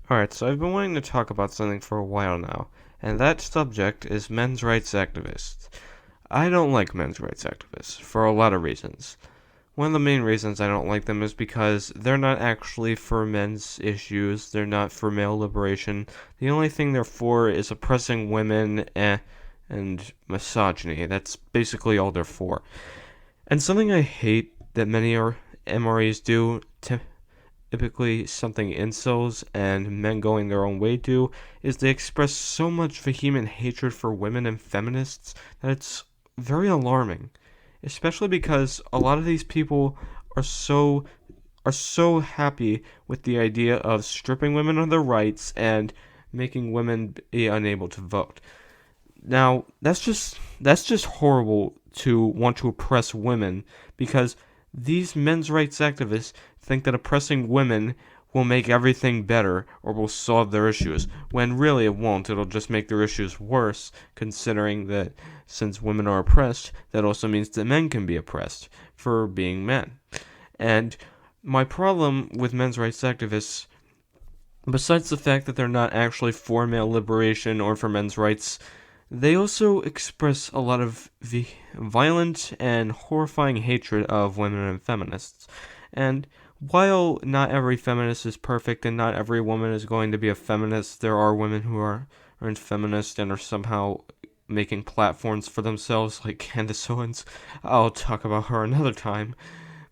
Alright, so I've been wanting to talk about something for a while now, and that subject is men's rights activists. I don't like men's rights activists for a lot of reasons. One of the main reasons I don't like them is because they're not actually for men's issues, they're not for male liberation. The only thing they're for is oppressing women and misogyny. That's basically all they're for. And something I hate that many MRAs do, typically something incels and men going their own way do, is they express so much vehement hatred for women and feminists that it's very alarming. Especially because a lot of these people are so are so happy with the idea of stripping women of their rights and making women be unable to vote. Now, that's just horrible to want to oppress women because these men's rights activists think that oppressing women will make everything better or will solve their issues, when really it won't. It'll just make their issues worse, considering that since women are oppressed, that also means that men can be oppressed for being men. And my problem with men's rights activists, besides the fact that they're not actually for male liberation or for men's rights, they also express a lot of violent and horrifying hatred of women and feminists. And while not every feminist is perfect and not every woman is going to be a feminist, there are women who aren't feminist and are somehow making platforms for themselves, like Candace Owens. I'll talk about her another time.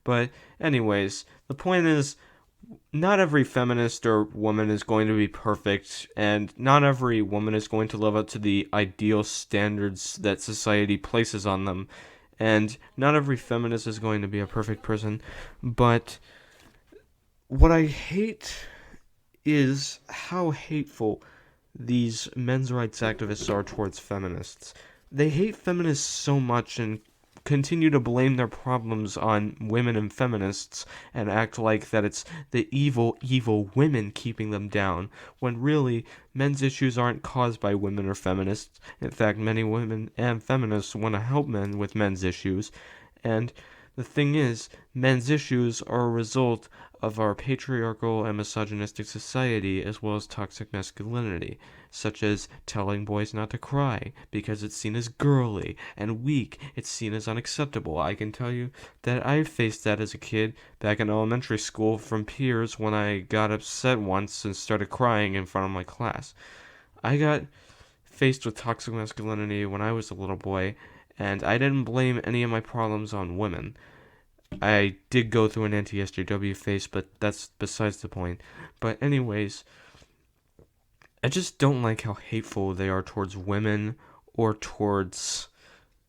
But, anyways, the point is, not every feminist or woman is going to be perfect, and not every woman is going to live up to the ideal standards that society places on them, and not every feminist is going to be a perfect person. But what I hate is how hateful these men's rights activists are towards feminists. They hate feminists so much and continue to blame their problems on women and feminists and act like that it's the evil women keeping them down, when really men's issues aren't caused by women or feminists. In fact, many women and feminists want to help men with men's issues, and the thing is, men's issues are a result of our patriarchal and misogynistic society as well as toxic masculinity, such as telling boys not to cry because it's seen as girly and weak, it's seen as unacceptable. I can tell you that I faced that as a kid back in elementary school from peers when I got upset once and started crying in front of my class. I got faced with toxic masculinity when I was a little boy, and I didn't blame any of my problems on women. I did go through an anti-SJW phase, but that's besides the point. But anyways, I just don't like how hateful they are towards women or towards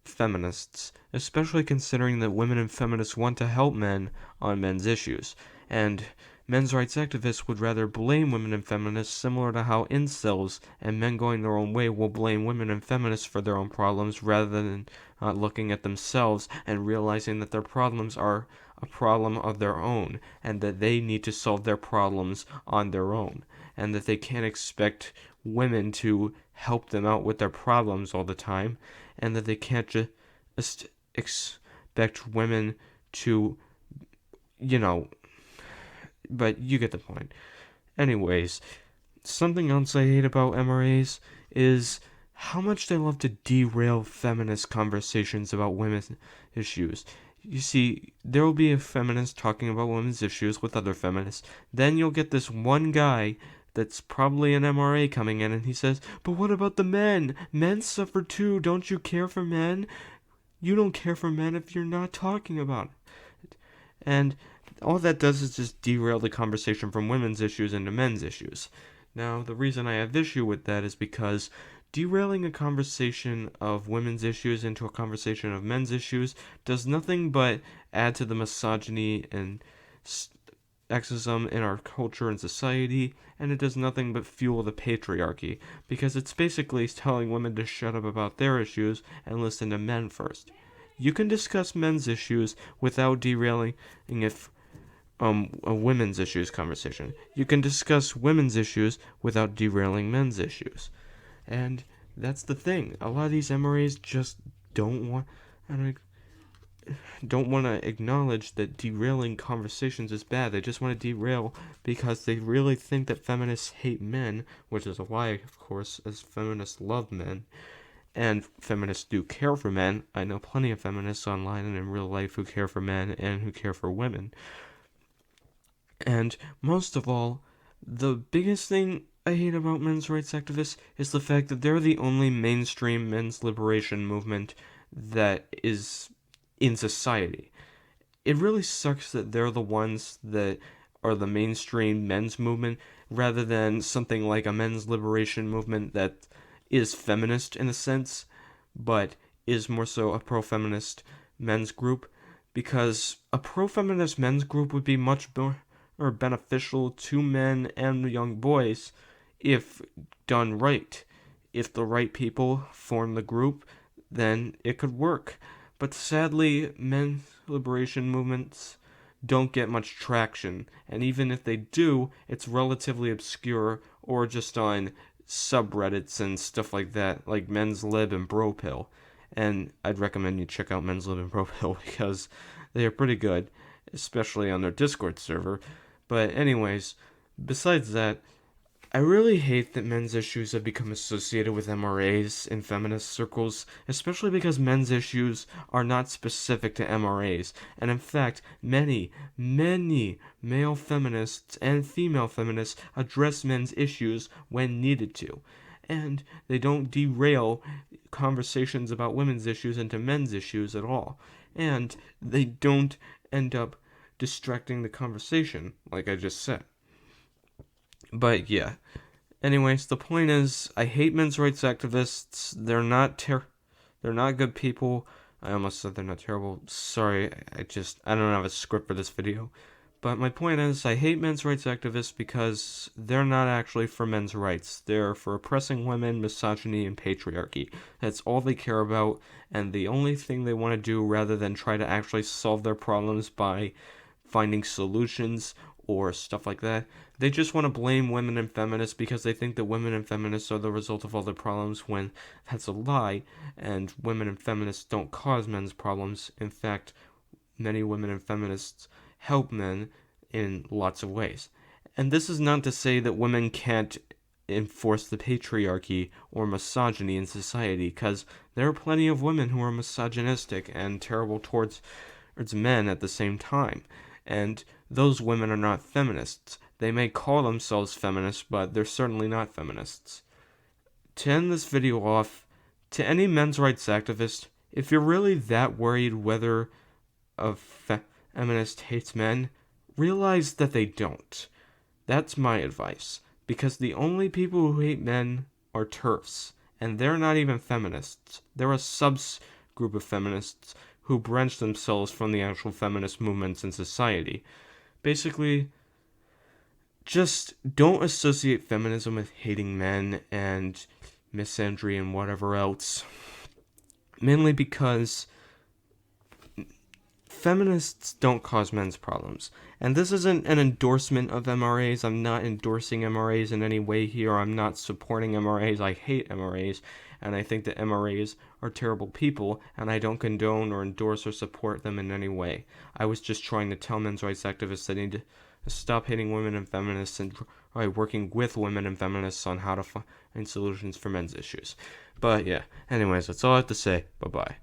feminists, especially considering that women and feminists want to help men on men's issues. And men's rights activists would rather blame women and feminists, similar to how incels and men going their own way will blame women and feminists for their own problems rather than looking at themselves and realizing that their problems are a problem of their own and that they need to solve their problems on their own and that they can't expect women to help them out with their problems all the time and that they can't just expect women to, you know, but you get the point. Anyways, something else I hate about MRAs is how much they love to derail feminist conversations about women's issues. You see, there will be a feminist talking about women's issues with other feminists. Then you'll get this one guy that's probably an MRA coming in and he says, "But what about the men? Men suffer too. Don't you care for men? You don't care for men if you're not talking about it." And all that does is just derail the conversation from women's issues into men's issues. Now, the reason I have issue with that is because derailing a conversation of women's issues into a conversation of men's issues does nothing but add to the misogyny and sexism in our culture and society, and it does nothing but fuel the patriarchy, because it's basically telling women to shut up about their issues and listen to men first. You can discuss men's issues without derailing it a women's issues conversation. You can discuss women's issues without derailing men's issues. And that's the thing. A lot of these MRAs just don't want. And don't want to acknowledge that derailing conversations is bad. They just want to derail because they really think that feminists hate men, which is a lie, of course, as feminists love men. And feminists do care for men. I know plenty of feminists online and in real life who care for men and who care for women. And most of all, the biggest thing I hate about men's rights activists is the fact that they're the only mainstream men's liberation movement that is in society. It really sucks that they're the ones that are the mainstream men's movement rather than something like a men's liberation movement that is feminist in a sense, but is more so a pro-feminist men's group, because a pro-feminist men's group would be much more beneficial to men and young boys if done right. If the right people form the group, then it could work. But sadly, men's liberation movements don't get much traction, and even if they do, it's relatively obscure or just on subreddits and stuff like that, like Men's Lib and Bropill. And I'd recommend you check out Men's Lib and Bropill because they are pretty good, especially on their Discord server. But anyways, besides that, I really hate that men's issues have become associated with MRAs in feminist circles, especially because men's issues are not specific to MRAs, and in fact, many male feminists and female feminists address men's issues when needed to, and they don't derail conversations about women's issues into men's issues at all, and they don't end up distracting the conversation, like I just said. But yeah. Anyways, the point is, I hate men's rights activists. They're not good people. I almost said they're not terrible. Sorry, I don't have a script for this video. But my point is, I hate men's rights activists because they're not actually for men's rights. They're for oppressing women, misogyny, and patriarchy. That's all they care about, and the only thing they want to do rather than try to actually solve their problems by finding solutions or stuff like that, they just want to blame women and feminists because they think that women and feminists are the result of all their problems, when that's a lie, and women and feminists don't cause men's problems. In fact, many women and feminists help men in lots of ways. And this is not to say that women can't enforce the patriarchy or misogyny in society, because there are plenty of women who are misogynistic and terrible towards men at the same time. And those women are not feminists. They may call themselves feminists, but they're certainly not feminists. To end this video off, to any men's rights activist, if you're really that worried whether a feminist hates men, realize that they don't. That's my advice, because the only people who hate men are TERFs, and they're not even feminists. They're a subgroup of feminists who branch themselves from the actual feminist movements in society. Basically, just don't associate feminism with hating men and misandry and whatever else. Mainly because feminists don't cause men's problems. And this isn't an endorsement of MRAs. I'm not endorsing MRAs in any way here. I'm not supporting MRAs. I hate MRAs. And I think that MRAs are terrible people, and I don't condone or endorse or support them in any way. I was just trying to tell men's rights activists that they need to stop hating women and feminists and try working with women and feminists on how to find solutions for men's issues. But yeah, anyways, that's all I have to say. Bye-bye.